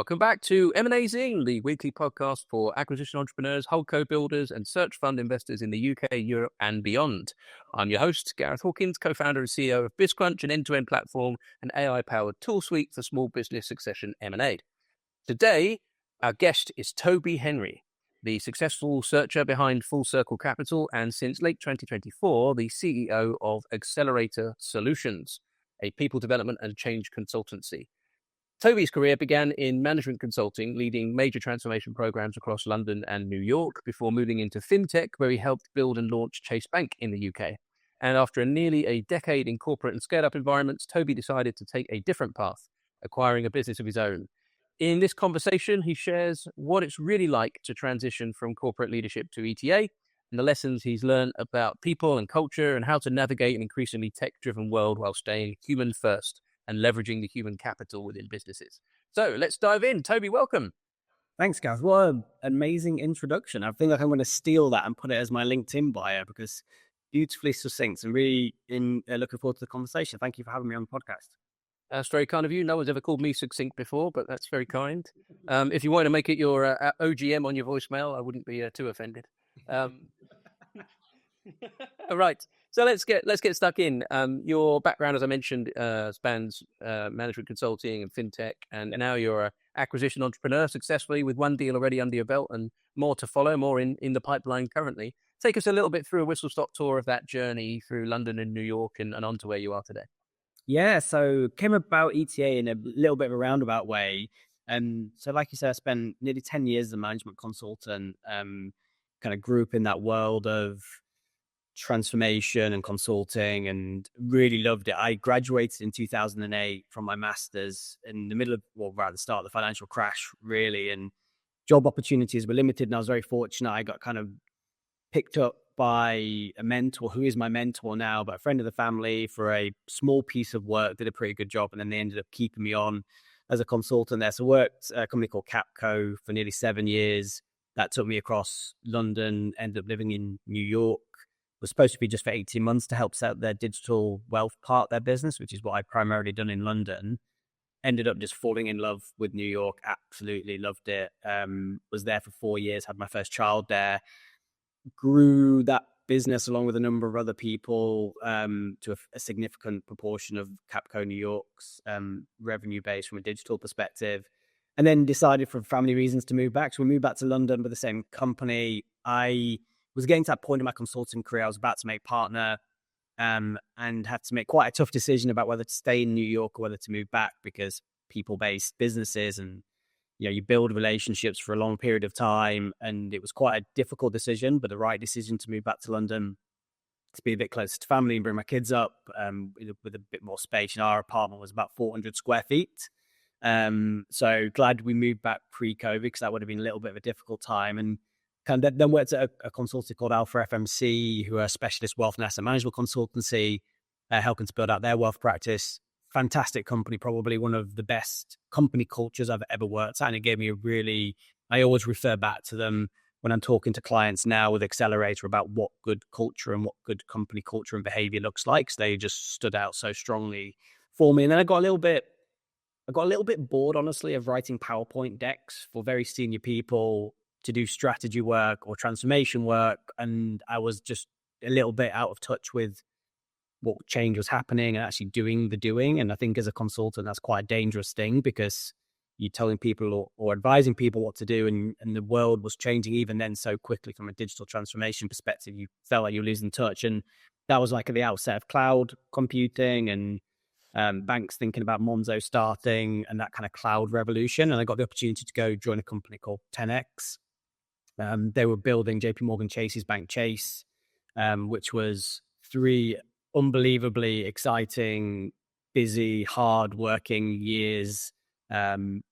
Welcome back to M&A Zing, the weekly podcast for acquisition entrepreneurs, holdco builders, and search fund investors in the UK, Europe, and beyond. I'm your host, Gareth Hawkins, co-founder and CEO of BizCrunch, an end-to-end platform and AI-powered tool suite for small business succession M&A. Today, our guest is Toby Henry, the successful searcher behind Full Circle Capital, and since late 2024, the CEO of Accelerator Solutions, a people development and change consultancy. Toby's career began in management consulting, leading major transformation programs across London and New York before moving into Fintech, where he helped build and launch Chase Bank in the UK. And after nearly a decade in corporate and scale-up environments, Toby decided to take a different path, acquiring a business of his own. In this conversation, he shares what it's really like to transition from corporate leadership to ETA and the lessons he's learned about people and culture and how to navigate an increasingly tech-driven world while staying human first and leveraging the human capital within businesses. So let's dive in. Toby, welcome. Thanks, Gareth. What an amazing introduction. I feel like I'm going to steal that and put it as my LinkedIn bio because beautifully succinct and really looking forward to the conversation. Thank you for having me on the podcast. That's very kind of you. No one's ever called me succinct before, but that's very kind. If you want to make it your OGM on your voicemail, I wouldn't be too offended. All right. So let's get stuck in. Your background, as I mentioned, spans management consulting and fintech, and now you're an acquisition entrepreneur successfully with one deal already under your belt and more to follow, more in the pipeline currently. Take us a little bit through a whistle-stop tour of that journey through London and New York and on to where you are today. Yeah, so came about ETA in a little bit of a roundabout way. So like you said, I spent nearly 10 years as a management consultant, kind of grew up in that world of transformation and consulting and really loved it. I graduated in 2008 from my master's in the middle of, well, right at the start of the financial crash, really, and job opportunities were limited. And I was very fortunate. I got kind of picked up by a mentor who is my mentor now, but a friend of the family for a small piece of work, did a pretty good job. And then they ended up keeping me on as a consultant there. So worked at a company called Capco for nearly 7 years. That took me across London, ended up living in New York. Was supposed to be just for 18 months to help set their digital wealth part of their business, which is what I primarily done in London. Ended up just falling in love with New York. Absolutely loved it. Was there for 4 years, had my first child there. Grew that business along with a number of other people to a significant proportion of Capco New York's revenue base from a digital perspective. And then decided for family reasons to move back. So we moved back to London with the same company. I was getting to that point in my consulting career. I was about to make partner and had to make quite a tough decision about whether to stay in New York or whether to move back because people-based businesses and, you know, you build relationships for a long period of time. And it was quite a difficult decision, but the right decision to move back to London to be a bit closer to family and bring my kids up with a bit more space. And our apartment was about 400 square feet. So glad we moved back pre-COVID because that would have been a little bit of a difficult time. And kind of then worked at a consultancy called Alpha FMC, who are a specialist wealth and asset management consultancy, helping to build out their wealth practice. Fantastic company, probably one of the best company cultures I've ever worked at. And it gave me I always refer back to them when I'm talking to clients now with Accelerator about what good culture and what good company culture and behavior looks like. So they just stood out so strongly for me. And then I got a little bit bored, honestly, of writing PowerPoint decks for very senior people to do strategy work or transformation work. And I was just a little bit out of touch with what change was happening and actually doing the doing. And I think as a consultant, that's quite a dangerous thing because you're telling people or advising people what to do. And the world was changing even then so quickly from a digital transformation perspective, you felt like you're losing touch. And that was like at the outset of cloud computing and banks thinking about Monzo starting and that kind of cloud revolution. And I got the opportunity to go join a company called Tenx. They were building JP Morgan Chase's bank Chase, which was 3 unbelievably exciting, busy, hard-working years.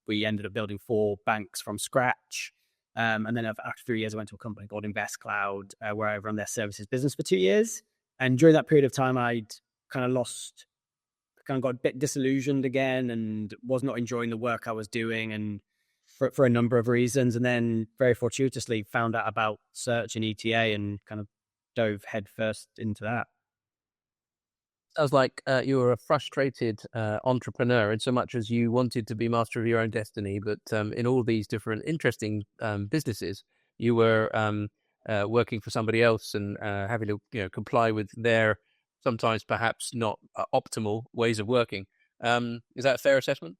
We ended up building 4 banks from scratch. And then after 3 years, I went to a company called InvestCloud, where I run their services business for 2 years. And during that period of time, I'd kind of got a bit disillusioned again and was not enjoying the work I was doing and for a number of reasons. And then very fortuitously found out about search and ETA and kind of dove headfirst into that. Sounds like you were a frustrated entrepreneur in so much as you wanted to be master of your own destiny, but in all these different interesting businesses, you were working for somebody else and having to comply with their sometimes perhaps not optimal ways of working. Is that a fair assessment?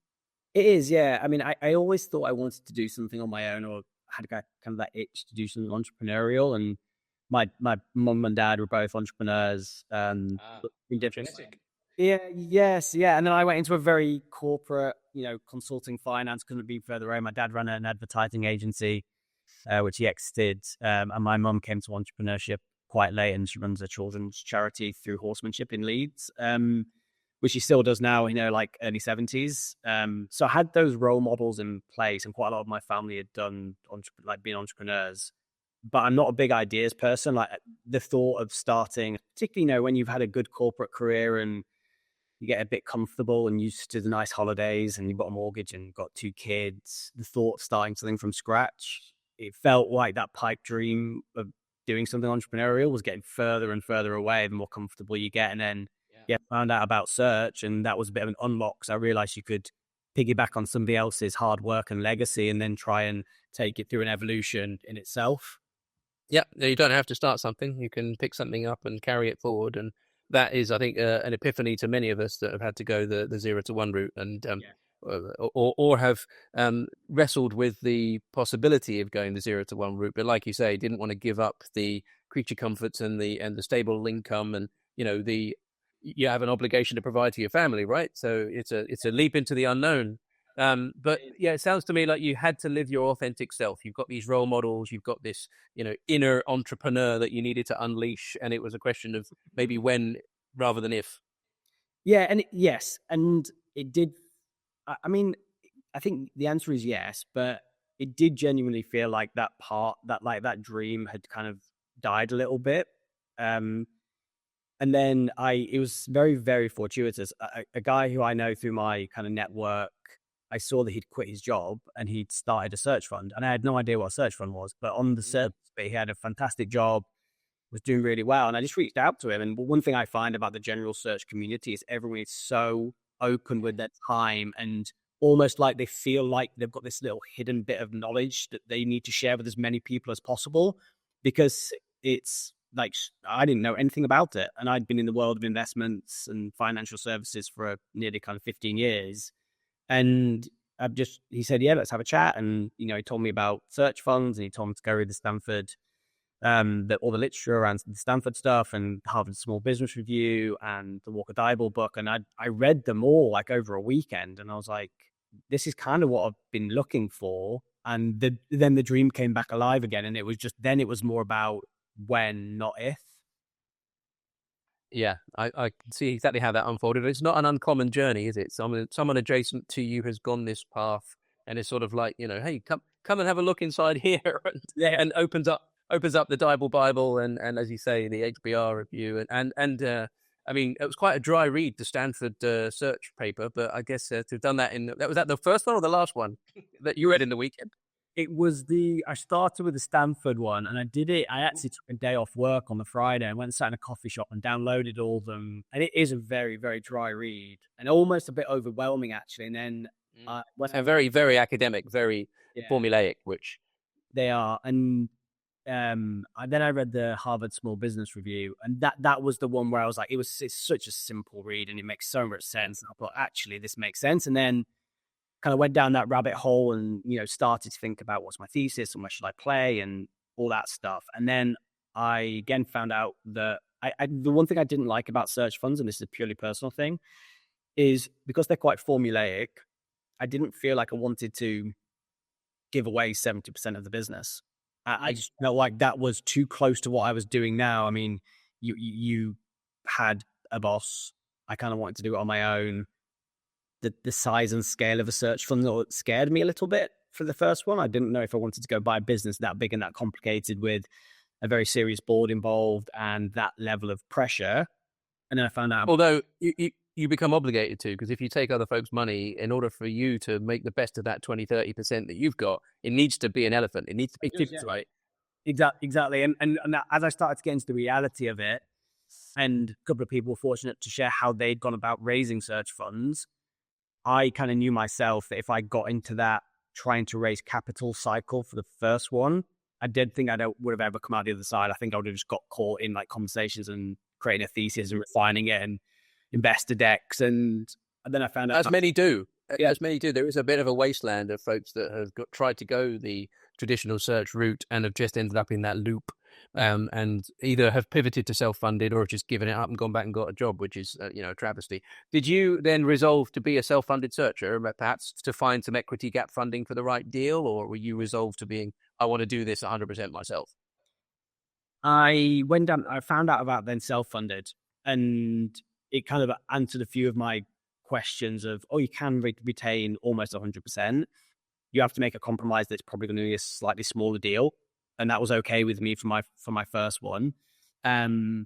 It is, yeah. I mean, I always thought I wanted to do something on my own, or had kind of that itch to do something entrepreneurial. And my mum and dad were both entrepreneurs, in different. Genetic. Yeah, yes, yeah. And then I went into a very corporate, consulting finance. Couldn't be further away. My dad ran an advertising agency, which he exited, and my mum came to entrepreneurship quite late, and she runs a children's charity through horsemanship in Leeds, which she still does now, like early 70s. So I had those role models in place, and quite a lot of my family had done being entrepreneurs. But I'm not a big ideas person. Like the thought of starting, particularly, when you've had a good corporate career and you get a bit comfortable and used to the nice holidays and you've got a mortgage and got 2 kids, the thought of starting something from scratch, it felt like that pipe dream of doing something entrepreneurial was getting further and further away the more comfortable you get. And then found out about search, and that was a bit of an unlock. So I realized you could piggyback on somebody else's hard work and legacy and then try and take it through an evolution in itself. Yeah, you don't have to start something. You can pick something up and carry it forward. And that is, I think, an epiphany to many of us that have had to go the 0 to 1 route and or have wrestled with the possibility of going the 0 to 1 route. But like you say, didn't want to give up the creature comforts and the stable income, and you have an obligation to provide to your family, right? So it's a leap into the unknown. But yeah, it sounds to me like you had to live your authentic self. You've got these role models, you've got this, inner entrepreneur that you needed to unleash. And it was a question of maybe when rather than if. Yeah. And yes. And it did. I mean, I think the answer is yes, but it did genuinely feel like that dream had kind of died a little bit. And then it was very, very fortuitous. A guy who I know through my kind of network, I saw that he'd quit his job and he'd started a search fund. And I had no idea what a search fund was, but on the surface, he had a fantastic job, was doing really well. And I just reached out to him. And one thing I find about the general search community is everyone is so open with their time, and almost like they feel like they've got this little hidden bit of knowledge that they need to share with as many people as possible, because it's like I didn't know anything about it. And I'd been in the world of investments and financial services for nearly kind of 15 years. And he said, yeah, let's have a chat. And, he told me about search funds, and he told me to go read the Stanford, all the literature around the Stanford stuff, and Harvard Small Business Review and the Walker Deibel book. And I read them all like over a weekend, and I was like, this is kind of what I've been looking for. And then the dream came back alive again. And it was more about when, not if. Yeah, I can see exactly how that unfolded. It's not an uncommon journey, is it? Someone adjacent to you has gone this path, and it's sort of like, hey, come and have a look inside here, and opens up the Deibel Bible, and as you say, the HBR review, and I mean, it was quite a dry read, the Stanford search paper, but I guess to have done that was that the first one or the last one that you read in the weekend? It was I started with the Stanford one, and I did it. I actually took a day off work on the Friday and went and sat in a coffee shop and downloaded all of them. And it is a very, very dry read and almost a bit overwhelming, actually. And then very, very academic, very formulaic, which they are. And then I read the Harvard Small Business Review, and that was the one where I was like, it's such a simple read and it makes so much sense. And I thought, actually, this makes sense. And then kind of went down that rabbit hole and, started to think about what's my thesis and where should I play and all that stuff. And then I again found out that the one thing I didn't like about search funds, and this is a purely personal thing, is because they're quite formulaic, I didn't feel like I wanted to give away 70% of the business. I just felt like that was too close to what I was doing now. I mean, you had a boss. I kind of wanted to do it on my own. The size and scale of a search fund scared me a little bit for the first one. I didn't know if I wanted to go buy a business that big and that complicated with a very serious board involved and that level of pressure. And then I found out. Although you become obligated to, because if you take other folks' money, in order for you to make the best of that 20-30% that you've got, it needs to be an elephant. It needs to be tips, right? Exactly. And as I started to get into the reality of it, and a couple of people were fortunate to share how they'd gone about raising search funds. I kind of knew myself that if I got into that trying to raise capital cycle for the first one, I did think I would have ever come out the other side. I think I would have just got caught in like conversations and creating a thesis and refining it and investor decks. And then I found out. As many do. Yeah, as many do. There is a bit of a wasteland of folks that have tried to go the traditional search route and have just ended up in that loop, and either have pivoted to self-funded or have just given it up and gone back and got a job, which is a travesty. Did you then resolve to be a self-funded searcher, perhaps to find some equity gap funding for the right deal, or were you resolved to being, I want to do this 100% myself? I went down. I found out about then self-funded, and it kind of answered a few of my questions of, you can retain almost 100%. You have to make a compromise that's probably going to be a slightly smaller deal, and that was okay with me for my first one. And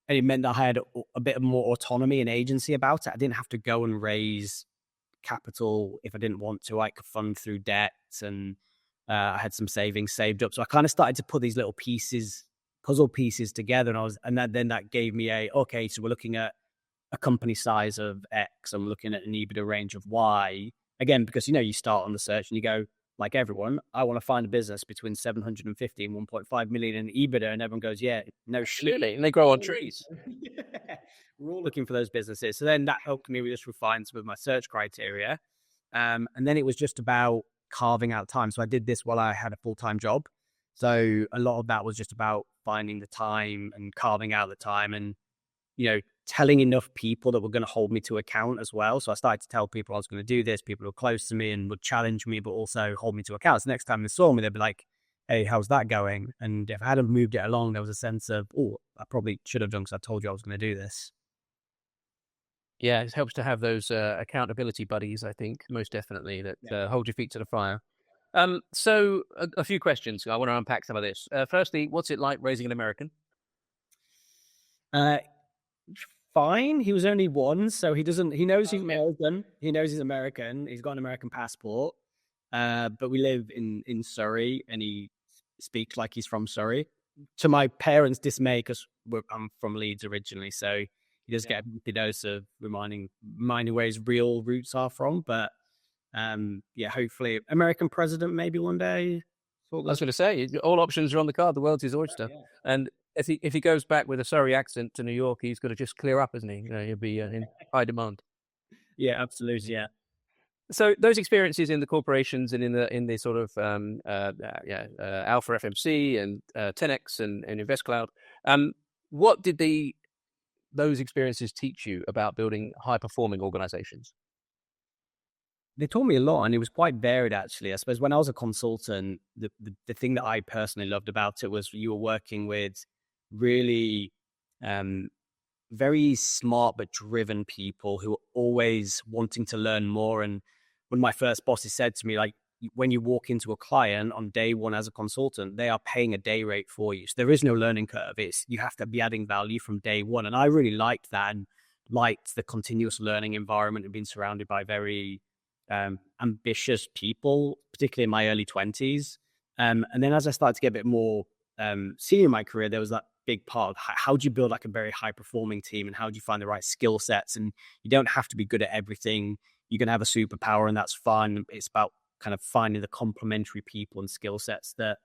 it meant that I had a bit more autonomy and agency about it. I didn't have to go and raise capital if I didn't want to. I could fund through debt, and I had some savings saved up. So I kind of started to put these little puzzle pieces together, and then that gave me okay, so we're looking at a company size of X, and we're looking at an EBITDA range of Y. Again, because you start on the search and you go, like everyone, I want to find a business between 750 and 1.5 million in EBITDA, and everyone goes, yeah, no shit. And they grow on trees. We're all looking for those businesses. So then that helped me just refine some of my search criteria. And then it was just about carving out time. So I did this while I had a full-time job. So a lot of that was just about finding the time and carving out the time and, telling enough people that were going to hold me to account as well. So I started to tell people I was going to do this. People who were close to me and would challenge me, but also hold me to account. So next time they saw me, they'd be like, hey, how's that going? And if I hadn't moved it along, there was a sense of, I probably should have done because I told you I was going to do this. Yeah, it helps to have those accountability buddies, I think, most definitely, that hold your feet to the fire. So a few questions. I want to unpack some of this. Firstly, what's it like raising an American? Fine. He was only one, so he knows he's American. He knows he's American. He's got an American passport. But we live in Surrey, and he speaks like he's from Surrey. To my parents' dismay, because I'm from Leeds originally, so he does get a dose of reminding where his real roots are from. But hopefully, American president maybe one day. I was going to say, all options are on the card. The world's his oyster. Yeah. And if he goes back with a Surrey accent to New York, he's got to just clear up, isn't he? He'll be in high demand. Yeah, absolutely. Yeah. So those experiences in the corporations and in the sort of Alpha FMC and Tenx and InvestCloud, what did those experiences teach you about building high performing organizations? They taught me a lot, and it was quite varied, actually. I suppose when I was a consultant, the thing that I personally loved about it was you were working with really very smart but driven people who were always wanting to learn more. And when my first bosses said to me, like, when you walk into a client on day one as a consultant, they are paying a day rate for you. So there is no learning curve. You have to be adding value from day one. And I really liked that, and liked the continuous learning environment and being surrounded by very ambitious people, particularly in my early 20s. And then as I started to get a bit more senior in my career, there was that big part of how do you build like a very high performing team, and how do you find the right skill sets? And you don't have to be good at everything. You can have a superpower, and that's fun. It's about kind of finding the complementary people and skill sets that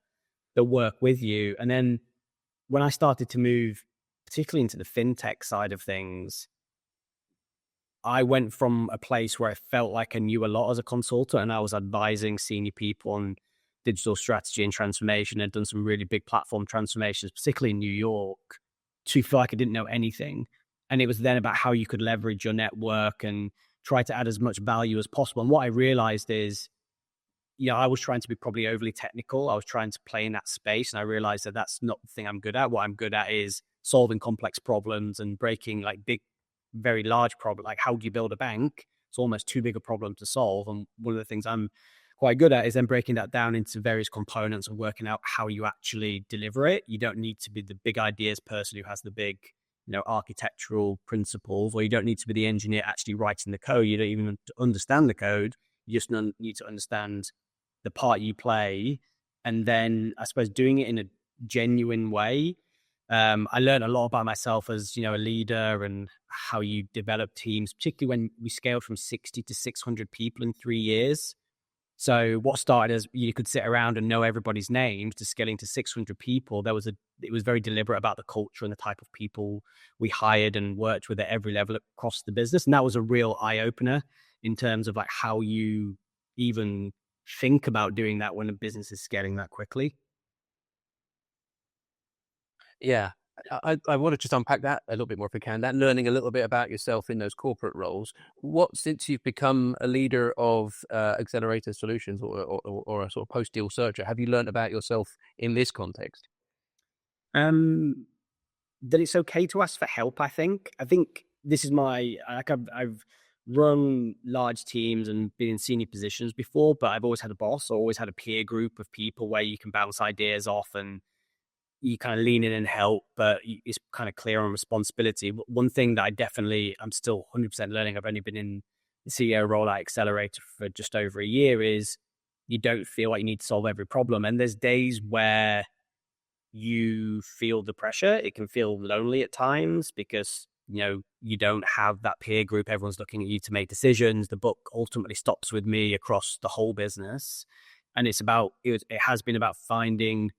work with you. And then when I started to move, particularly into the fintech side of things, I went from a place where I felt like I knew a lot as a consultant, and I was advising senior people on digital strategy and transformation, and done some really big platform transformations, particularly in New York, to feel like I didn't know anything. And it was then about how you could leverage your network and try to add as much value as possible. And what I realized is, I was trying to be probably overly technical. I was trying to play in that space, and I realized that that's not the thing I'm good at. What I'm good at is solving complex problems and breaking like big, very large problem. Like, how do you build a bank? It's almost too big a problem to solve. And one of the things I'm quite good at is then breaking that down into various components and working out how you actually deliver it. You don't need to be the big ideas person who has the big, architectural principles, or you don't need to be the engineer actually writing the code. You don't even understand the code. You just need to understand the part you play. And then I suppose doing it in a genuine way. I learned a lot about myself as, a leader and how you develop teams, particularly when we scaled from 60 to 600 people in 3 years. So what started as you could sit around and know everybody's names to scaling to 600 people, it was very deliberate about the culture and the type of people we hired and worked with at every level across the business. And that was a real eye opener in terms of like how you even think about doing that when a business is scaling that quickly. Yeah. I want to just unpack that a little bit more if we can. That learning a little bit about yourself in those corporate roles. What, since you've become a leader of Accelerator Solutions or a sort of post-deal searcher, have you learned about yourself in this context? That it's okay to ask for help. I think this is I've run large teams and been in senior positions before, but I've always had a boss, or always had a peer group of people where you can bounce ideas off and you kind of lean in and help, but it's kind of clear on responsibility. One thing that I'm still 100% learning, I've only been in the CEO role at Accelerator for just over a year, is you don't feel like you need to solve every problem. And there's days where you feel the pressure. It can feel lonely at times because, you don't have that peer group. Everyone's looking at you to make decisions. The book ultimately stops with me across the whole business. And it has been about finding,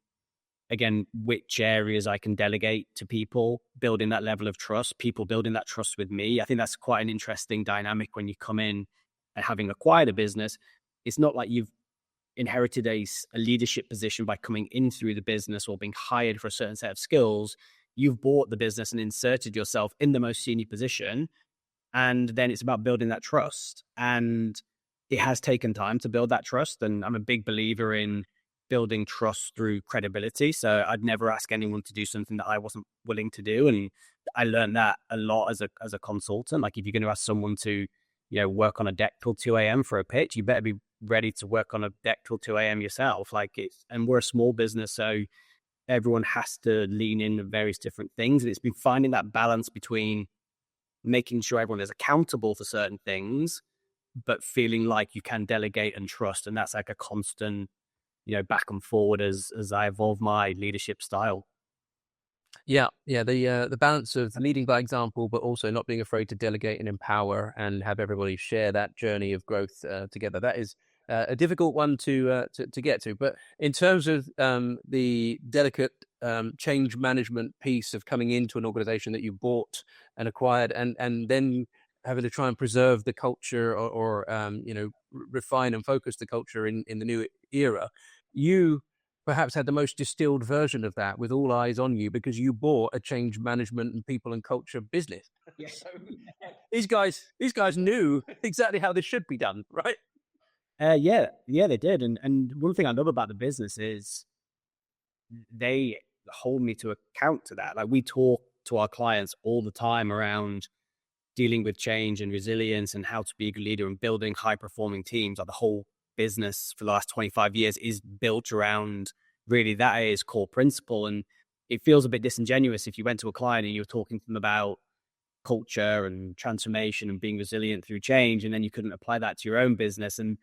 again, which areas I can delegate to people, building that level of trust, people building that trust with me. I think that's quite an interesting dynamic when you come in and having acquired a business. It's not like you've inherited a leadership position by coming in through the business or being hired for a certain set of skills. You've bought the business and inserted yourself in the most senior position. And then it's about building that trust. And it has taken time to build that trust. And I'm a big believer in building trust through credibility. So I'd never ask anyone to do something that I wasn't willing to do. And I learned that a lot as a consultant. Like if you're going to ask someone to, work on a deck till 2 a.m. for a pitch, you better be ready to work on a deck till 2 a.m. yourself. And we're a small business, so everyone has to lean in to various different things. And it's been finding that balance between making sure everyone is accountable for certain things, but feeling like you can delegate and trust. And that's like a constant, back and forward as I evolve my leadership style. Yeah, the balance of leading by example, but also not being afraid to delegate and empower and have everybody share that journey of growth together. That is a difficult one to get to. But in terms of the delicate change management piece of coming into an organization that you bought and acquired, and then having to try and preserve the culture or refine and focus the culture in the new era, you perhaps had the most distilled version of that with all eyes on you because you bought a change management and people and culture business. Yes. So these guys knew exactly how this should be done, right? Yeah, they did. And one thing I love about the business is they hold me to account to that. Like we talk to our clients all the time around dealing with change and resilience and how to be a good leader and building high performing teams. Like the whole business for the last 25 years is built around really that is core principle. And it feels a bit disingenuous if you went to a client and you were talking to them about culture and transformation and being resilient through change, and then you couldn't apply that to your own business. And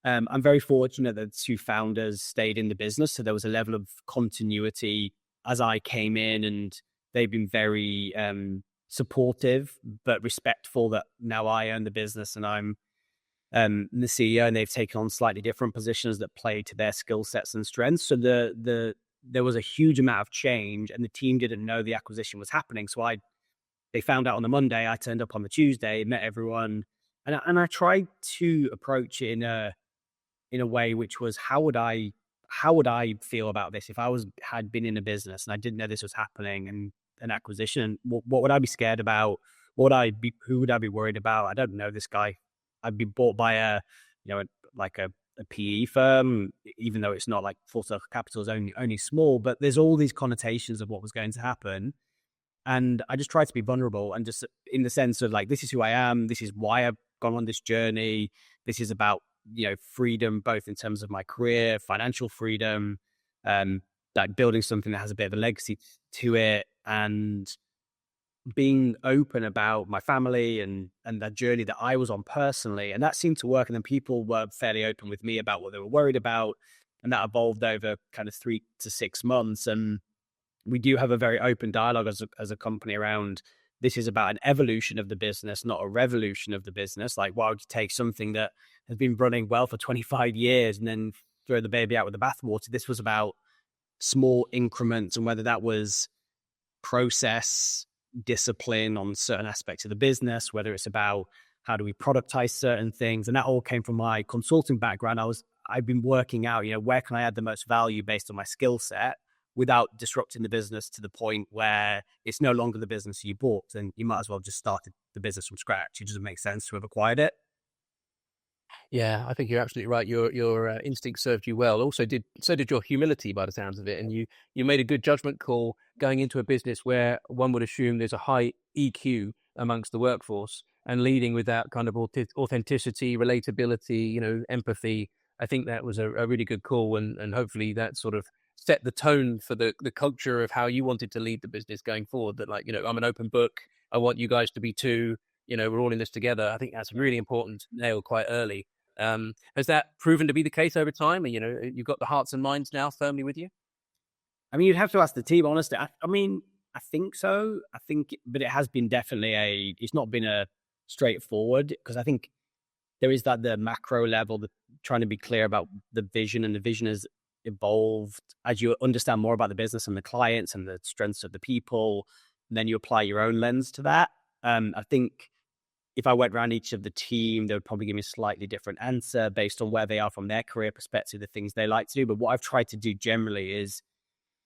I'm very fortunate that the two founders stayed in the business. So there was a level of continuity as I came in, and they've been very supportive, but respectful that now I own the business and I'm the CEO, and they've taken on slightly different positions that play to their skill sets and strengths. So there was a huge amount of change, and the team didn't know the acquisition was happening. So they found out on the Monday. I turned up on the Tuesday, met everyone, and I tried to approach it in a way which was how would I feel about this if I had been in a business and I didn't know this was happening and an acquisition? What would I be scared about? Who would I be worried about? I don't know this guy. I'd be bought by a PE firm, even though it's not like Full Circle Capital is only small, but there's all these connotations of what was going to happen. And I just tried to be vulnerable and just in the sense of like, this is who I am. This is why I've gone on this journey. This is about, freedom, both in terms of my career, financial freedom, like building something that has a bit of a legacy to it, and being open about my family and that journey that I was on personally. And that seemed to work. And then people were fairly open with me about what they were worried about. And that evolved over kind of 3 to 6 months. And we do have a very open dialogue as a company around this is about an evolution of the business, not a revolution of the business. Like, why would you take something that has been running well for 25 years and then throw the baby out with the bathwater? This was about small increments, and whether that was process, discipline on certain aspects of the business, whether it's about how do we productize certain things. And that all came from my consulting background. I've been working out, where can I add the most value based on my skill set without disrupting the business to the point where it's no longer the business you bought, and you might as well just start the business from scratch. It doesn't make sense to have acquired it. Yeah, I think you're absolutely right. Your instinct served you well. Also, so did your humility, by the sounds of it. And you made a good judgment call going into a business where one would assume there's a high EQ amongst the workforce, and leading with that kind of authenticity, relatability, empathy. I think that was a really good call, and hopefully that sort of set the tone for the culture of how you wanted to lead the business going forward. That, like, I'm an open book. I want you guys to be too. We're all in this together. I think that's really important to nail quite early. Has that proven to be the case over time? And, you've got the hearts and minds now firmly with you? I mean, you'd have to ask the team, honestly. I mean, I think so. But it has been definitely it's not been a straightforward, because I think there is the macro level, trying to be clear about the vision, and the vision has evolved as you understand more about the business and the clients and the strengths of the people. And then you apply your own lens to that. I think if I went around each of the team, they would probably give me a slightly different answer based on where they are from their career perspective, the things they like to do. But what I've tried to do generally is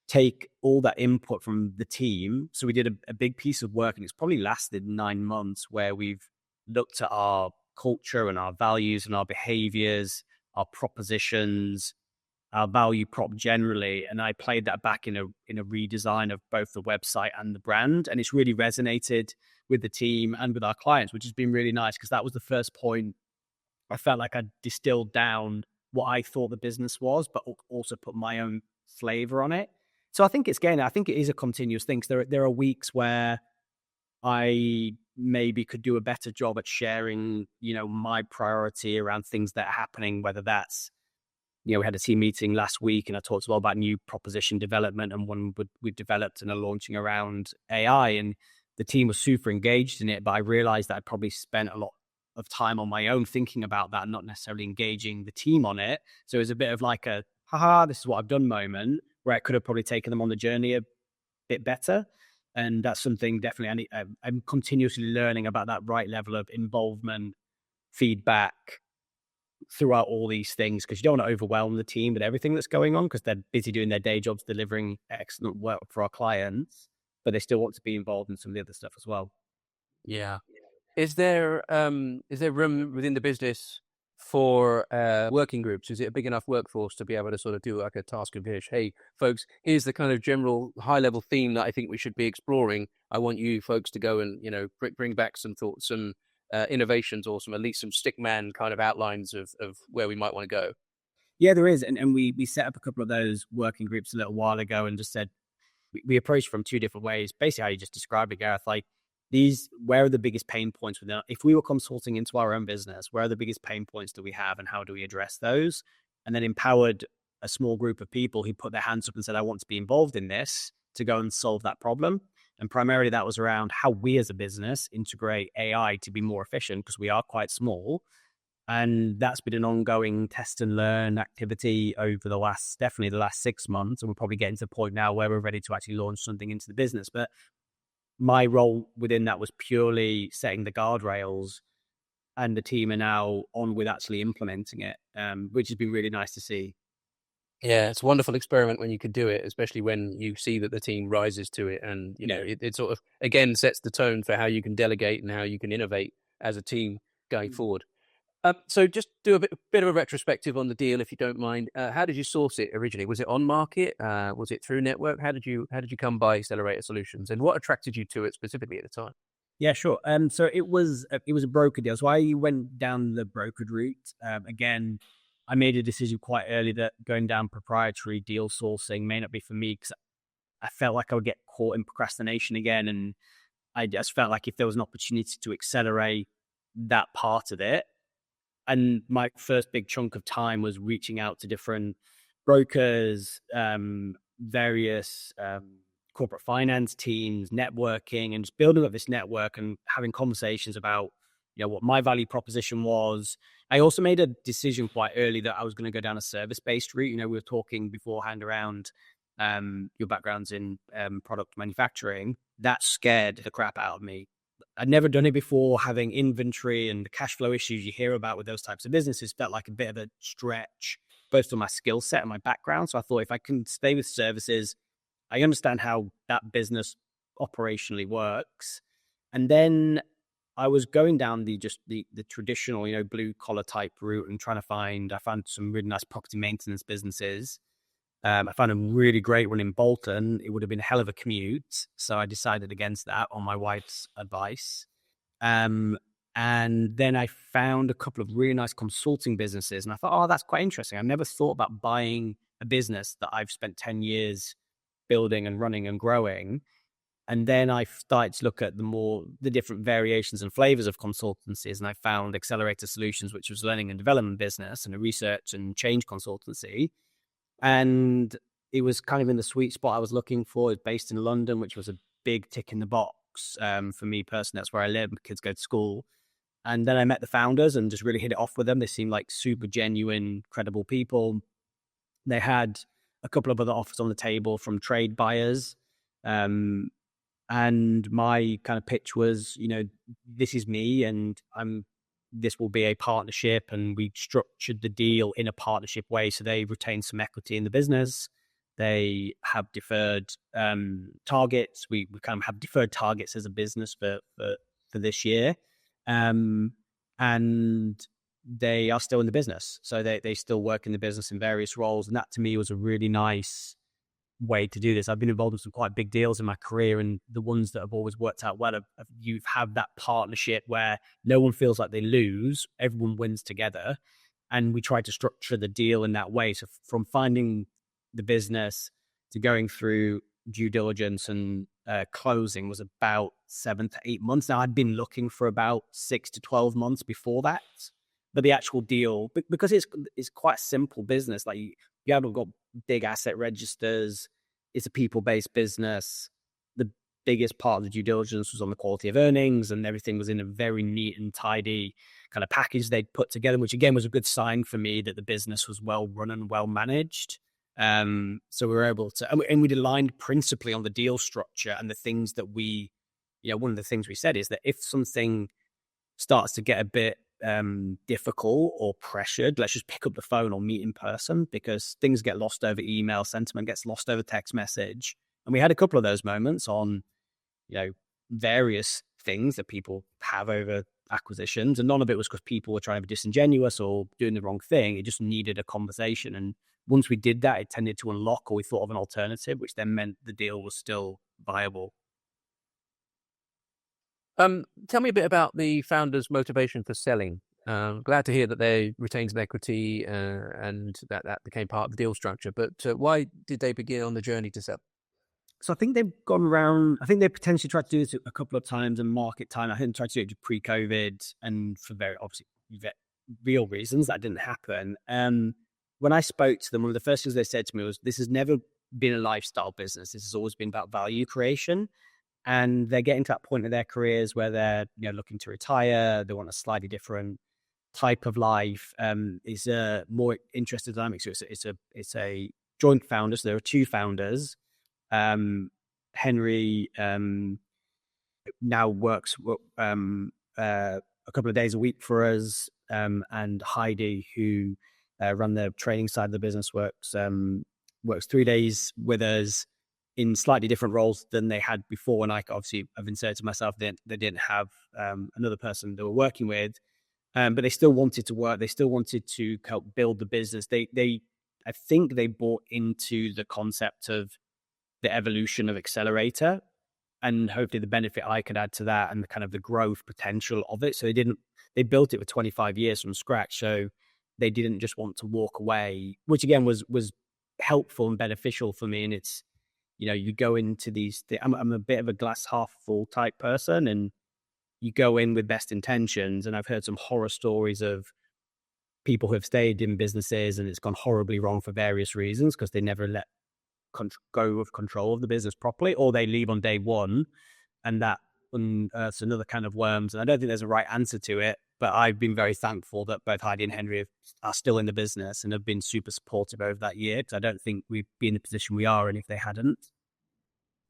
take all that input from the team. So we did a big piece of work, and it's probably lasted 9 months, where we've looked at our culture and our values and our behaviors, our propositions, our value prop generally. And I played that back in a redesign of both the website and the brand. And it's really resonated with the team and with our clients, which has been really nice, because that was the first point I felt like I distilled down what I thought the business was, but also put my own flavor on it. So I think it is a continuous thing. So there are weeks where I maybe could do a better job at sharing, my priority around things that are happening, whether that's, we had a team meeting last week, and I talked a lot about new proposition development and one we've developed and are launching around AI, and the team was super engaged in it. But I realized that I'd probably spent a lot of time on my own thinking about that and not necessarily engaging the team on it. So it was a bit of like a, haha, this is what I've done moment, where I could have probably taken them on the journey a bit better. And that's something definitely I'm continuously learning about, that right level of involvement, feedback throughout all these things, because you don't want to overwhelm the team with everything that's going on, because they're busy doing their day jobs, delivering excellent work for our clients, but they still want to be involved in some of the other stuff as well. Yeah. Is there room within the business for working groups? Is it a big enough workforce to be able to sort of do like a task of, hey, folks, here's the kind of general high level theme that I think we should be exploring. I want you folks to go and, bring back some thoughts, some innovations, or at least some stickman kind of outlines of where we might want to go? Yeah, there is. And we set up a couple of those working groups a little while ago, and just said, we approached from two different ways. Basically, how you just described it, Gareth. Like, where are the biggest pain points within? If we were consulting into our own business, where are the biggest pain points that we have, and how do we address those? And then empowered a small group of people who put their hands up and said, I want to be involved in this, to go and solve that problem. And primarily that was around how we as a business integrate AI to be more efficient, because we are quite small. And that's been an ongoing test and learn activity over definitely the last 6 months. And we're probably getting to the point now where we're ready to actually launch something into the business. But my role within that was purely setting the guardrails, and the team are now on with actually implementing it, which has been really nice to see. Yeah, it's a wonderful experiment when you could do it, especially when you see that the team rises to it. And, it sort of, again, sets the tone for how you can delegate and how you can innovate as a team going forward. So just do a bit of a retrospective on the deal, if you don't mind. How did you source it originally? Was it on market? Was it through network? How did you come by Accelerator Solutions, and what attracted you to it specifically at the time? Yeah, sure. So it was a broker deal. So I went down the brokered route. Again, I made a decision quite early that going down proprietary deal sourcing may not be for me, because I felt like I would get caught in procrastination again. And I just felt like if there was an opportunity to accelerate that part of it, and my first big chunk of time was reaching out to different brokers, various corporate finance teams, networking, and just building up this network and having conversations about, what my value proposition was. I also made a decision quite early that I was going to go down a service-based route. We were talking beforehand around your backgrounds in product manufacturing. That scared the crap out of me. I'd never done it before. Having inventory and the cash flow issues you hear about with those types of businesses felt like a bit of a stretch, both for my skill set and my background. So I thought if I can stay with services, I understand how that business operationally works. And then I was going down the traditional, blue collar type route and I found some really nice property maintenance businesses. I found a really great one in Bolton. It would have been a hell of a commute. So I decided against that on my wife's advice. And then I found a couple of really nice consulting businesses. And I thought, that's quite interesting. I've never thought about buying a business that I've spent 10 years building and running and growing. And then I started to look at the different variations and flavors of consultancies. And I found Accelerator Solutions, which was a learning and development business and a research and change consultancy. And it was kind of in the sweet spot I was looking for. It's based in London, which was a big tick in the box for me personally. That's where I live. My kids go to school. And then I met the founders and just really hit it off with them. They seemed like super genuine, credible people. They had a couple of other offers on the table from trade buyers. And my kind of pitch was, this is me and this will be a partnership, and we structured the deal in a partnership way. So they retain some equity in the business. They have deferred targets. We kind of have deferred targets as a business for this year. And they are still in the business. So they still work in the business in various roles. And that to me was a really nice way to do this. I've been involved in some quite big deals in my career, and the ones that have always worked out well, you have that partnership where no one feels like they lose, everyone wins together. And we try to structure the deal in that way. So from finding the business to going through due diligence and closing was about 7 to 8 months. Now I'd been looking for about 6 to 12 months before that, but the actual deal, because it's quite a simple business, like you haven't got big asset registers. It's a people-based business. The biggest part of the due diligence was on the quality of earnings, and everything was in a very neat and tidy kind of package they'd put together, which again was a good sign for me that the business was well run and well managed. So we were able to, and we'd aligned principally on the deal structure and the things that one of the things we said is that if something starts to get a bit difficult or pressured, let's just pick up the phone or meet in person, because things get lost over email, sentiment gets lost over text message. And we had a couple of those moments on, various things that people have over acquisitions. And none of it was because people were trying to be disingenuous or doing the wrong thing. It just needed a conversation. And once we did that, it tended to unlock, or we thought of an alternative, which then meant the deal was still viable. Tell me a bit about the founder's motivation for selling. Glad to hear that they retained some equity and that became part of the deal structure. But why did they begin on the journey to sell? So I think they've gone around. I think they potentially tried to do this a couple of times in market time. I think they tried to do it pre-COVID, and for very obviously real reasons that didn't happen. When I spoke to them, one of the first things they said to me was, "This has never been a lifestyle business. This has always been about value creation." And they're getting to that point in their careers where they're looking to retire. They want a slightly different type of life. It's a more interesting dynamic. So it's a joint founder. So there are two founders. Henry now works a couple of days a week for us, and Heidi, who run the training side of the business, works 3 days with us in slightly different roles than they had before. And I've inserted myself. They didn't have another person they were working with, but they still wanted to work. They still wanted to help build the business. I think they bought into the concept of the evolution of Accelerator, and hopefully the benefit I could add to that and the kind of the growth potential of it. So they built it for 25 years from scratch. So they didn't just want to walk away, which again was helpful and beneficial for me. And it's, you go into these, I'm a bit of a glass half full type person, and you go in with best intentions. And I've heard some horror stories of people who have stayed in businesses and it's gone horribly wrong for various reasons because they never let go with control of the business properly, or they leave on day one, and that unearths another kind of worms. And I don't think there's a right answer to it, but I've been very thankful that both Heidi and Henry are still in the business and have been super supportive over that year, because I don't think we'd be in the position we are in if they hadn't.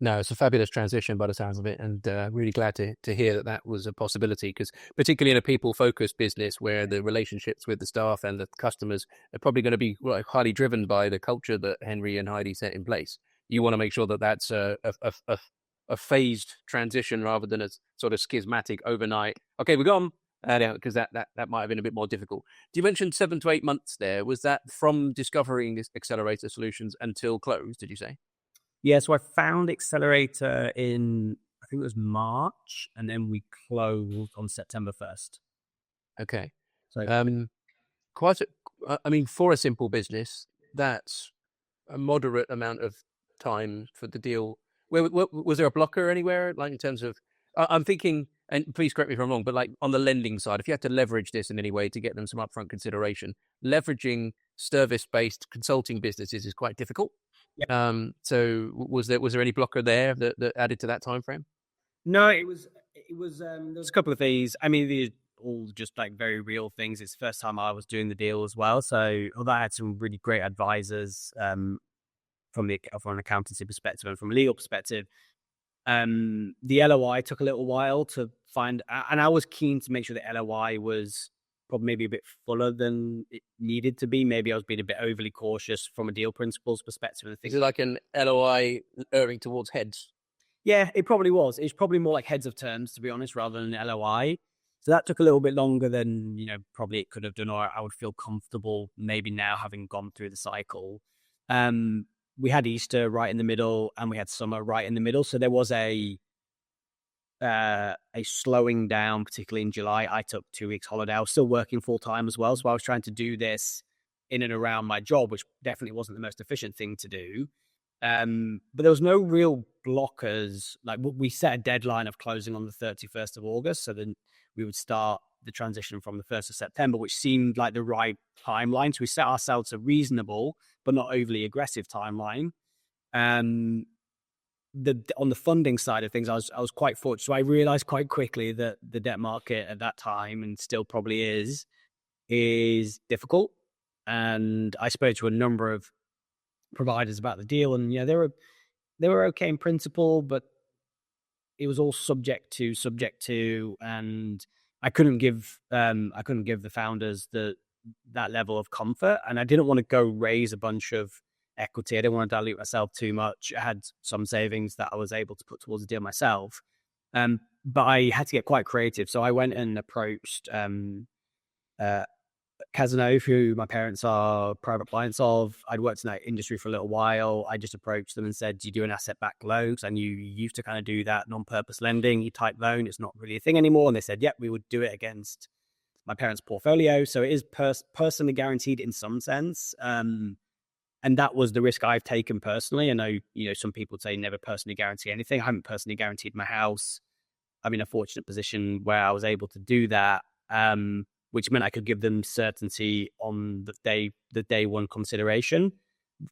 No, it's a fabulous transition by the sounds of it, and really glad to hear that that was a possibility, because particularly in a people-focused business where the relationships with the staff and the customers are probably going to be highly driven by the culture that Henry and Heidi set in place, you want to make sure that that's a phased transition rather than a sort of schismatic overnight, okay, we're gone, because that might have been a bit more difficult. You mentioned 7 to 8 months there. Was that from discovering this Accelerator Solutions until close, did you say? Yeah, so I found Accelerator in, I think it was March, and then we closed on September 1st. Okay. So for a simple business, that's a moderate amount of time for the deal. Was there a blocker anywhere, like in terms of, I'm thinking, and please correct me if I'm wrong, but like on the lending side, if you had to leverage this in any way to get them some upfront consideration, leveraging service-based consulting businesses is quite difficult. Yeah. So was there any blocker there that added to that time frame? No, it was there was a couple of things. I mean, these all just like very real things. It's the first time I was doing the deal as well. So although I had some really great advisors from an accountancy perspective and from a legal perspective, the LOI took a little while to find, and I was keen to make sure the LOI was probably maybe a bit fuller than it needed to be. Maybe I was being a bit overly cautious from a deal principles perspective. Is it like an LOI erring towards heads? Yeah, it probably was. It's probably more like heads of terms, to be honest, rather than LOI. So that took a little bit longer than, probably it could have done, or I would feel comfortable maybe now having gone through the cycle. We had Easter right in the middle, and we had summer right in the middle. So there was a slowing down, particularly in July. I took 2 weeks holiday. I was still working full time as well. So I was trying to do this in and around my job, which definitely wasn't the most efficient thing to do. But there was no real blockers. Like, we set a deadline of closing on the 31st of August. So then we would start the transition from the 1st of September, which seemed like the right timeline. So we set ourselves a reasonable, but not overly aggressive timeline. On the funding side of things, I was quite fortunate. So I realized quite quickly that the debt market at that time, and still probably is difficult. And I spoke to a number of providers about the deal, and they were okay in principle, but it was all subject to, and I couldn't give the founders that level of comfort, and I didn't want to go raise a bunch of equity. I didn't want to dilute myself too much. I had some savings that I was able to put towards the deal myself, but I had to get quite creative. So I went and approached Cazenove, who my parents are private clients of. I'd worked in that industry for a little while. I just approached them and said, do you do an asset-backed loan? Because I knew you used to kind of do that non-purpose lending type loan. It's not really a thing anymore. And they said, yep, we would do it against my parents' portfolio. So it is personally guaranteed in some sense. And that was the risk I've taken personally. I know, some people say never personally guarantee anything. I haven't personally guaranteed my house. I'm in a fortunate position where I was able to do that. Which meant I could give them certainty on the day one consideration.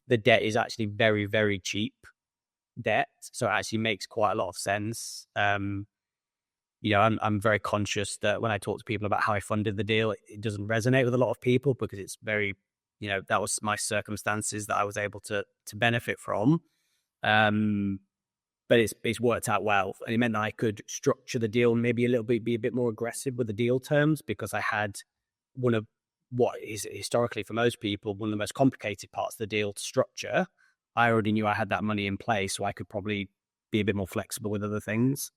The debt is actually very, very cheap debt, so it actually makes quite a lot of sense. I'm very conscious that when I talk to people about how I funded the deal, it doesn't resonate with a lot of people because it's very, that was my circumstances that I was able to benefit from. But it's worked out well, and it meant that I could structure the deal and maybe be a bit more aggressive with the deal terms, because I had one of what is historically for most people one of the most complicated parts of the deal to structure. I already knew I had that money in place, so I could probably be a bit more flexible with other things.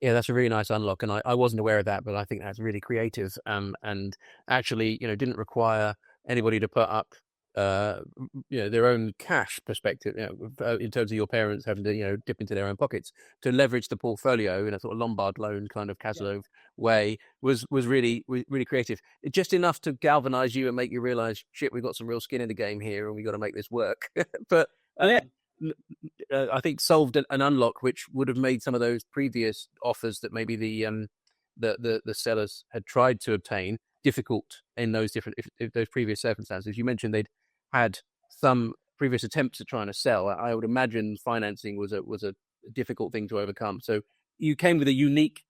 Yeah, that's a really nice unlock, and I wasn't aware of that, but I think that's really creative. And actually, didn't require anybody to put up their own cash perspective, in terms of your parents having to, dip into their own pockets to leverage the portfolio in a sort of Lombard loan kind of Cazenove way was really, really creative. Just enough to galvanize you and make you realize, shit, we've got some real skin in the game here and we got to make this work. But I think solved an unlock, which would have made some of those previous offers that maybe the sellers had tried to obtain difficult in those different if those previous circumstances. You mentioned they'd had some previous attempts at trying to sell, I would imagine financing was a difficult thing to overcome. So you came with a unique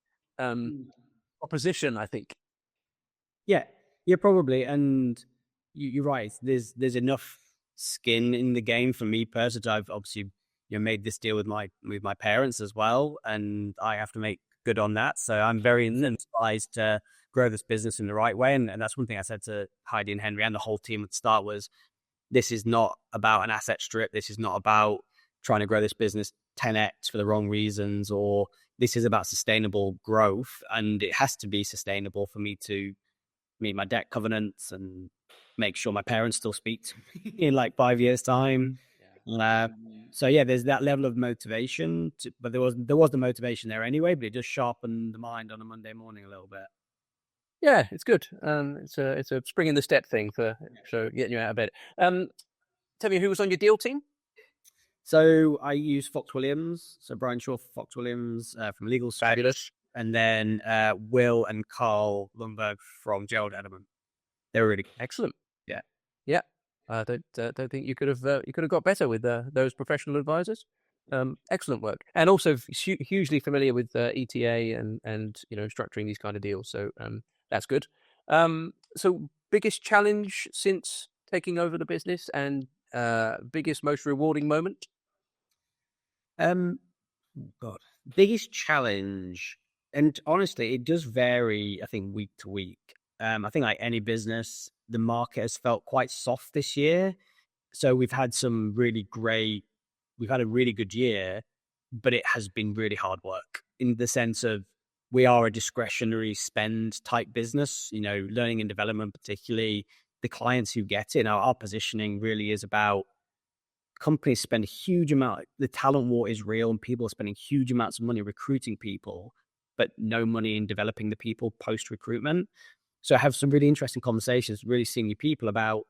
proposition, I think. Yeah, probably. And you're right. There's enough skin in the game for me personally. I've obviously made this deal with my parents as well, and I have to make good on that. So I'm very incentivized to grow this business in the right way. And that's one thing I said to Heidi and Henry and the whole team at the start was, this is not about an asset strip. This is not about trying to grow this business 10x for the wrong reasons, or this is about sustainable growth. And it has to be sustainable for me to meet my debt covenants and make sure my parents still speak to me in like 5 years' time. So yeah, there's that level of motivation, but there was the motivation there anyway, but it just sharpened the mind on a Monday morning a little bit. Yeah, it's good. It's a spring in the step thing for getting you out of bed. Tell me, who was on your deal team? So I used Fox Williams, so Brian Shaw, Fox Williams from Legal Space. Fabulous. And then Will and Carl Lundberg from Gerald Edelman. They were really excellent. Yeah. I don't think you could have got better with those professional advisors. Excellent work, and also hugely familiar with ETA and structuring these kind of deals. So that's good. So biggest challenge since taking over the business, and biggest, most rewarding moment? God, biggest challenge, and honestly, it does vary, I think, week to week. I think like any business, the market has felt quite soft this year. So we've had we've had a really good year, but it has been really hard work in the sense of we are a discretionary spend type business, learning and development, particularly the clients who get it. Our positioning really is about companies spend a huge amount. The talent war is real, and people are spending huge amounts of money recruiting people, but no money in developing the people post recruitment. So I have some really interesting conversations, really senior people about,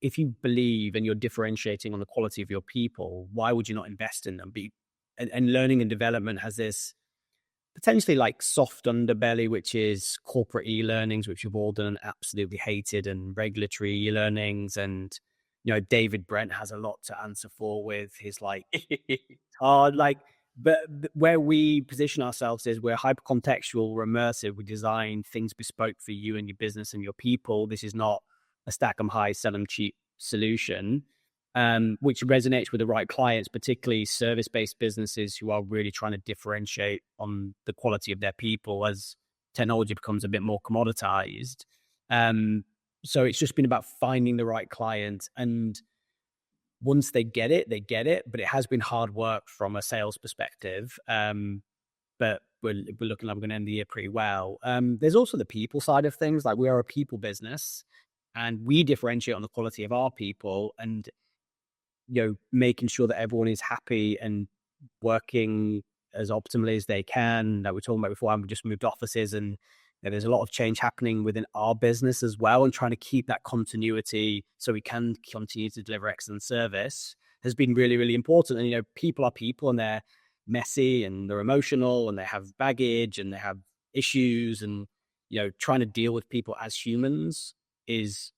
if you believe and you're differentiating on the quality of your people, why would you not invest in them? And learning and development has this potentially like soft underbelly, which is corporate e-learnings, which we've all done and absolutely hated, and regulatory e-learnings. And, David Brent has a lot to answer for with his like hard, but where we position ourselves is we're hyper contextual, we're immersive, we design things bespoke for you and your business and your people. This is not a stack them high, sell them cheap solution, which resonates with the right clients, particularly service-based businesses who are really trying to differentiate on the quality of their people as technology becomes a bit more commoditized. So it's just been about finding the right client, and once they get it, but it has been hard work from a sales perspective. But we're looking like we're going to end the year pretty well. There's also the people side of things. Like, we are a people business, and we differentiate on the quality of our people, and making sure that everyone is happy and working as optimally as they can. Like we were talking about before, we just moved offices, and there's a lot of change happening within our business as well, and trying to keep that continuity so we can continue to deliver excellent service has been really, really important. And people are people, and they're messy, and they're emotional, and they have baggage, and they have issues, and trying to deal with people as humans is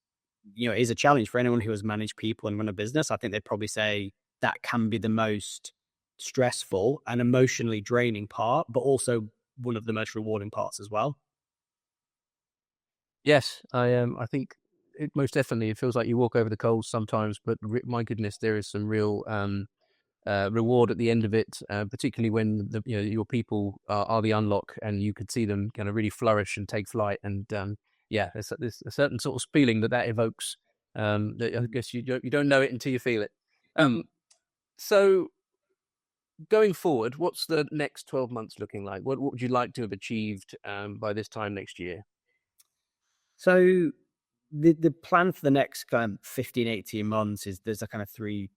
a challenge for anyone who has managed people and run a business. I think they'd probably say that can be the most stressful and emotionally draining part, but also one of the most rewarding parts as well. Yes, I think most definitely. It feels like you walk over the coals sometimes, but my goodness, there is some real reward at the end of it, particularly when your people are the unlock, and you could see them kind of really flourish and take flight. And there's a certain sort of feeling that evokes. That I guess you don't know it until you feel it. So going forward, what's the next 12 months looking like? What would you like to have achieved by this time next year? So the plan for the next kind of 15, 18 months is there's three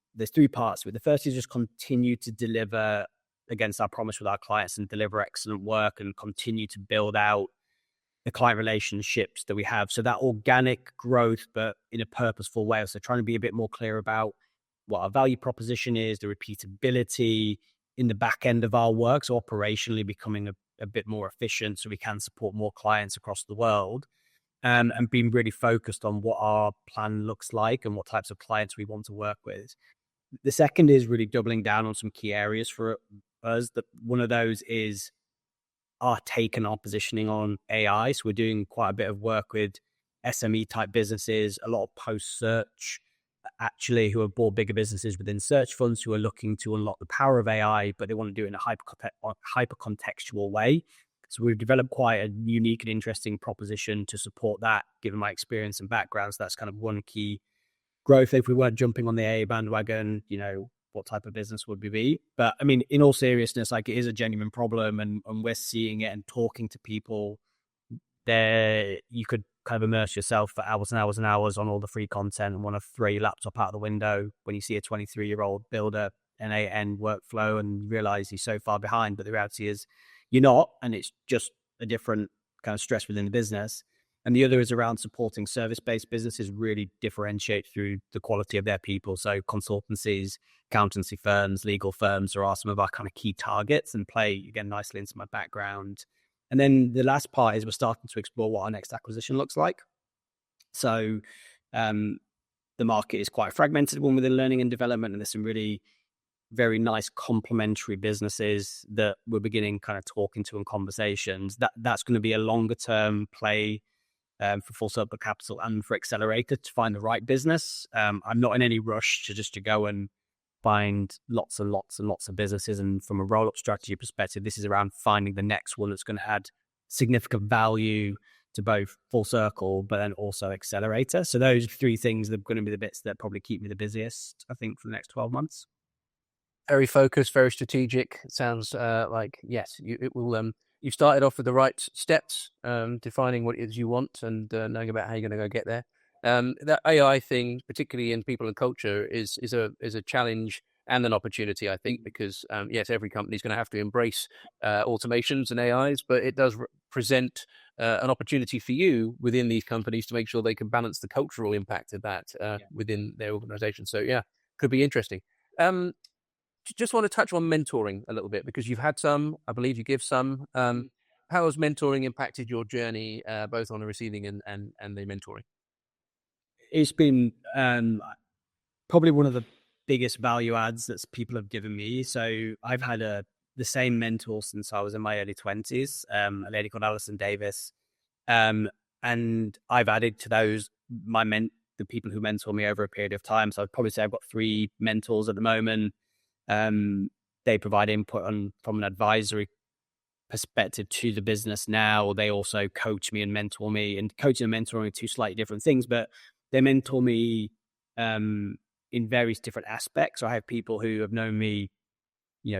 parts to it. The first is just continue to deliver against our promise with our clients and deliver excellent work, and continue to build out the client relationships that we have. So that organic growth, but in a purposeful way. So trying to be a bit more clear about what our value proposition is, the repeatability in the back end of our work. So operationally becoming a bit more efficient so we can support more clients across the world. and being really focused on what our plan looks like and what types of clients we want to work with. The second is really doubling down on some key areas for us. That one of those is our take and our positioning on AI. So we're doing quite a bit of work with SME type businesses, a lot of post search, actually, who have bought bigger businesses within search funds who are looking to unlock the power of AI, but they want to do it in a hyper contextual way. So we've developed quite a unique and interesting proposition to support that, given my experience and background. So that's kind of one key growth. If we weren't jumping on the AI bandwagon, what type of business would we be? But I mean, in all seriousness, like, it is a genuine problem, and we're seeing it and talking to people there. You could kind of immerse yourself for hours and hours and hours on all the free content and want to throw your laptop out the window when you see a 23-year-old build an end workflow and realize he's so far behind. But the reality is you're not, and it's just a different kind of stress within the business. And the other is around supporting service-based businesses really differentiate through the quality of their people. So consultancies, accountancy firms, legal firms are some of our kind of key targets and play, again, nicely into my background. And then the last part is we're starting to explore what our next acquisition looks like. So the market is quite fragmented one within learning and development, and there's some really very nice complementary businesses that we're beginning kind of talking to in conversations. That's going to be a longer term play for Full Circle Capital and for Accelerator to find the right business. I'm not in any rush to go and find lots and lots and lots of businesses. And from a roll-up strategy perspective, this is around finding the next one that's going to add significant value to both Full Circle, but then also Accelerator. So those three things are going to be the bits that probably keep me the busiest, I think, for the next 12 months. Very focused, very strategic. It sounds like, yes, it will. You started off with the right steps, defining what it is you want and knowing about how you're going to go get there. That AI thing, particularly in people and culture, is a challenge and an opportunity, I think, because yes, every company is going to have to embrace automations and AIs, but it does present an opportunity for you within these companies to make sure they can balance the cultural impact of that within their organization. So yeah, could be interesting. Just want to touch on mentoring a little bit, because you've had some, I believe you give some. How has mentoring impacted your journey, both on the receiving and the mentoring? It's been probably one of the biggest value adds that people have given me. So I've had the same mentor since I was in my early 20s, a lady called Alison Davis. And I've added to those the people who mentor me over a period of time. So I'd probably say I've got 3 mentors at the moment. They provide input from an advisory perspective to the business now. They also coach me and mentor me, and coaching and mentoring are 2 slightly different things, but they mentor me in various different aspects. So I have people who have known me,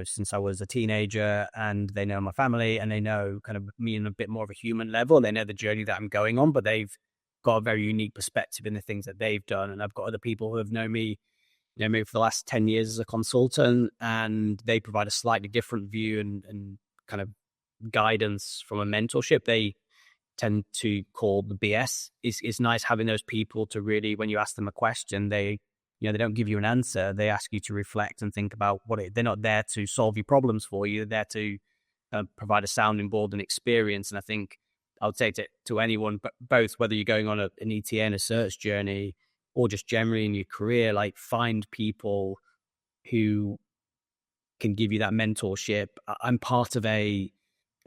since I was a teenager, and they know my family, and they know kind of me on a bit more of a human level. They know the journey that I'm going on, but they've got a very unique perspective in the things that they've done. And I've got other people who have known me, maybe for the last 10 years as a consultant, and they provide a slightly different view and kind of guidance from a mentorship. They tend to call the BS. It's nice having those people to really, when you ask them a question, they don't give you an answer. They ask you to reflect and think about they're not there to solve your problems for you. They're there to provide a sounding board and experience. And I think I would say to anyone, but both whether you're going on an ETA and a search journey, or just generally in your career, like, find people who can give you that mentorship. I'm part of a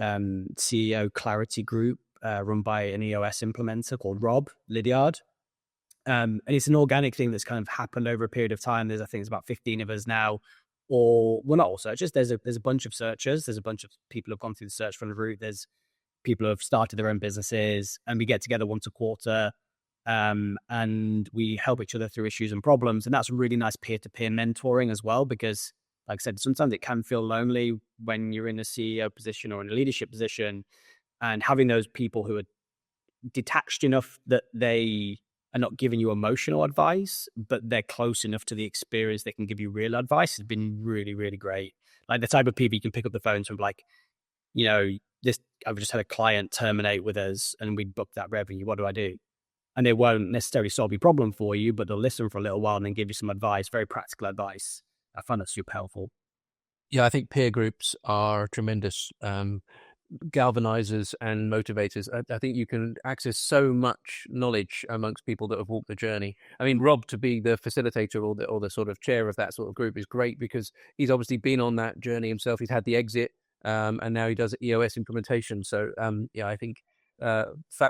CEO clarity group run by an EOS implementer called Rob Lydiard. And it's an organic thing that's kind of happened over a period of time. I think there's about 15 of us now, not all searchers. There's a bunch of searchers. There's a bunch of people who've gone through the search fund route. There's people who have started their own businesses, and we get together once a quarter. And we help each other through issues and problems. And that's really nice peer-to-peer mentoring as well, because, like I said, sometimes it can feel lonely when you're in a CEO position or in a leadership position, and having those people who are detached enough that they are not giving you emotional advice, but they're close enough to the experience they can give you real advice has been really, really great. Like, the type of people you can pick up the phone to and be like, I've just had a client terminate with us and we booked that revenue. What do I do? And they won't necessarily solve your problem for you, but they'll listen for a little while and then give you some advice, very practical advice. I find that super helpful. Yeah, I think peer groups are tremendous. galvanizers and motivators. I think you can access so much knowledge amongst people that have walked the journey. I mean, Rob, to be the facilitator or the sort of chair of that sort of group is great, because he's obviously been on that journey himself. He's had the exit, and now he does EOS implementation. So yeah, I think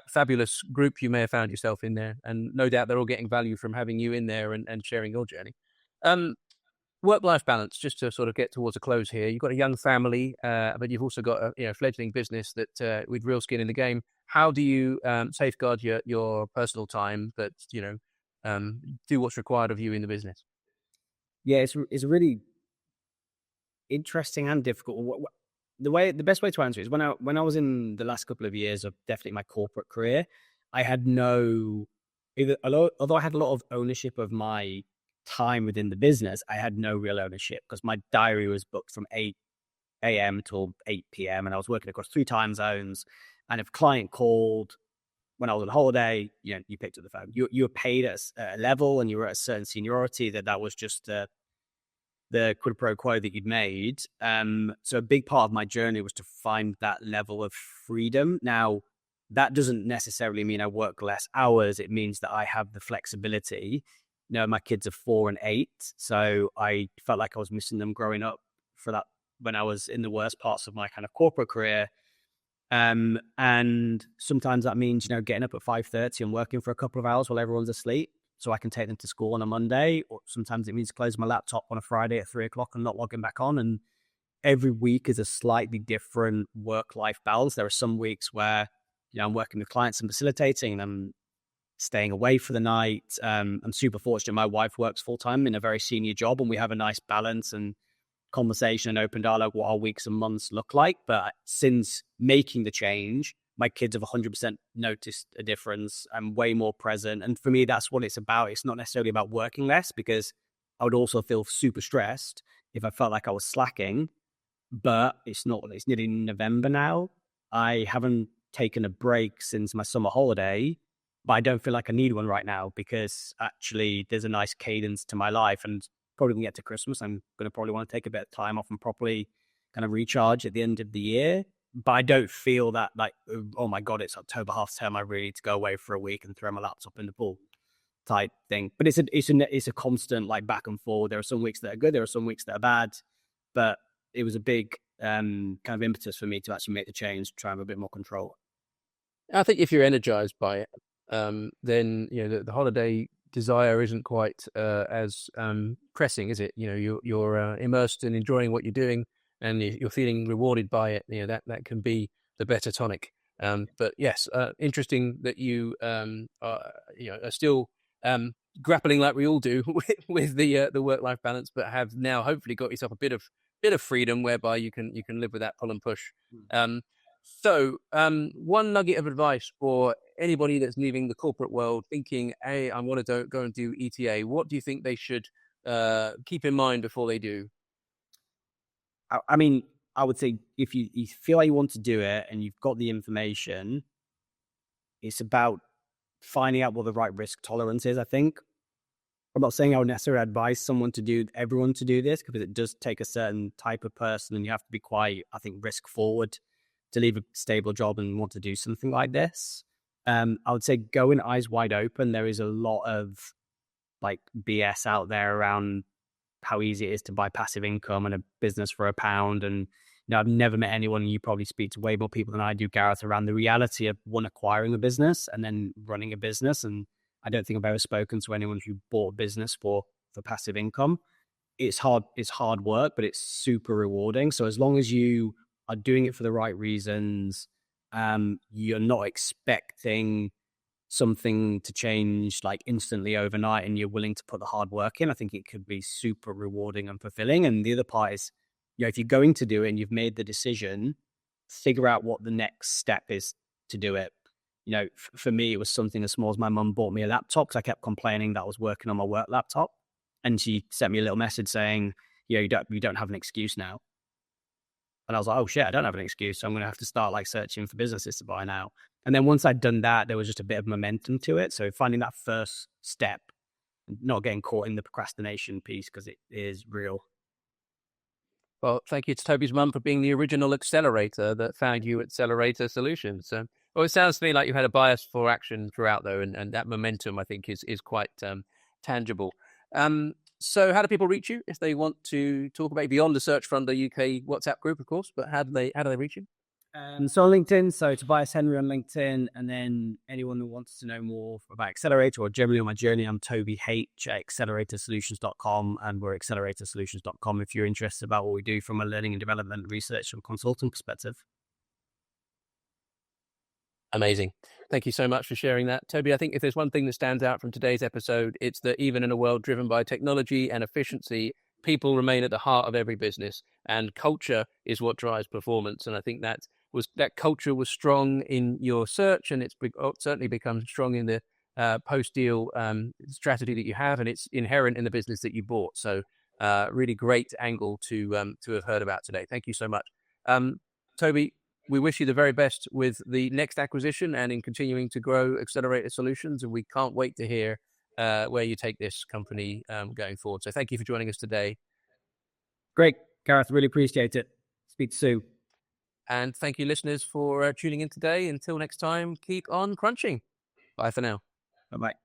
fabulous group you may have found yourself in there, and no doubt they're all getting value from having you in there and sharing your journey. Work-life balance, just to sort of get towards a close here. You've got a young family, but you've also got a fledgling business that with real skin in the game. How do you safeguard your personal time, but do what's required of you in the business? Yeah, it's really interesting and difficult. The best way to answer it is when I was in the last couple of years of definitely my corporate career, I had although I had a lot of ownership of my time within the business, I had no real ownership because my diary was booked from 8 a.m. till 8 p.m. and I was working across 3 time zones. And if a client called when I was on holiday, you picked up the phone. You were paid at a level and you were at a certain seniority that was just the quid pro quo that you'd made. So a big part of my journey was to find that level of freedom. Now, that doesn't necessarily mean I work less hours. It means that I have the flexibility. My kids are 4 and 8, so I felt like I was missing them growing up for that when I was in the worst parts of my kind of corporate career. And sometimes that means, getting up at 5:30 and working for a couple of hours while everyone's asleep so I can take them to school on a Monday. Or sometimes it means closing my laptop on a Friday at 3:00 and not logging back on. And every week is a slightly different work-life balance. There are some weeks where, I'm working with clients and facilitating, and I'm staying away for the night. I'm super fortunate. My wife works full-time in a very senior job, and we have a nice balance and conversation and open dialogue what our weeks and months look like. But since making the change, my kids have 100% noticed a difference. I'm way more present. And for me, that's what it's about. It's not necessarily about working less, because I would also feel super stressed if I felt like I was slacking. But it's nearly November now. I haven't taken a break since my summer holiday, but I don't feel like I need one right now, because actually there's a nice cadence to my life. And probably when we get to Christmas, I'm going to probably want to take a bit of time off and properly kind of recharge at the end of the year. But I don't feel that like, oh my God, it's October half term, I really need to go away for a week and throw my laptop in the pool type thing. But it's a constant like back and forth. There are some weeks that are good, there are some weeks that are bad. But it was a big kind of impetus for me to actually make the change, try and have a bit more control. I think if you're energized by it, then the holiday desire isn't quite as pressing, is it? You're immersed in enjoying what you're doing, and you're feeling rewarded by it. That can be the better tonic. But yes, interesting that you are still grappling like we all do with the work-life balance, but have now hopefully got yourself a bit of freedom whereby you can live with that pull and push. So one nugget of advice for anybody that's leaving the corporate world thinking, hey, I want to go and do ETA. What do you think they should keep in mind before they do? I mean, I would say if you feel like you want to do it and you've got the information, it's about finding out what the right risk tolerance is, I think. I'm not saying I would necessarily advise everyone to do this, because it does take a certain type of person, and you have to be quite, I think, risk forward to leave a stable job and want to do something like this. I would say go in eyes wide open. There is a lot of like BS out there around how easy it is to buy passive income and a business for £1. And I've never met anyone, you probably speak to way more people than I do, Gareth, around the reality of one, acquiring a business and then running a business. And I don't think I've ever spoken to anyone who bought a business for passive income. It's hard work, but it's super rewarding. So as long as you are doing it for the right reasons, you're not expecting something to change like instantly overnight, and you're willing to put the hard work in, I think it could be super rewarding and fulfilling. And the other part is, if you're going to do it and you've made the decision, figure out what the next step is to do it. For me, it was something as small as my mum bought me a laptop because I kept complaining that I was working on my work laptop, and she sent me a little message saying, you don't have an excuse now. And I was like, oh shit, I don't have an excuse. So I'm going to have to start like searching for businesses to buy now. And then once I'd done that, there was just a bit of momentum to it. So finding that first step, not getting caught in the procrastination piece, because it is real. Well, thank you to Toby's mum for being the original accelerator that found you at Accelerator Solutions. Well, it sounds to me like you've had a bias for action throughout, though, and that momentum, I think, is quite tangible. So how do people reach you if they want to talk about beyond the Search Fund, the UK WhatsApp group, of course, but how do they reach you? So on LinkedIn, so Tobias Henry on LinkedIn, and then anyone who wants to know more about Accelerator or generally on my journey, I'm Toby H at acceleratorsolutions.com, and we're acceleratorsolutions.com if you're interested about what we do from a learning and development, research and consulting perspective. Amazing. Thank you so much for sharing that. Toby, I think if there's one thing that stands out from today's episode, it's that even in a world driven by technology and efficiency, people remain at the heart of every business, and culture is what drives performance. And I think that culture was strong in your search, and it's certainly become strong in the post-deal strategy that you have, and it's inherent in the business that you bought. So really great angle to have heard about today. Thank you so much. Toby, we wish you the very best with the next acquisition and in continuing to grow Accelerator Solutions. And we can't wait to hear where you take this company going forward. So thank you for joining us today. Great, Gareth. Really appreciate it. Speak soon. And thank you, listeners, for tuning in today. Until next time, keep on crunching. Bye for now. Bye-bye.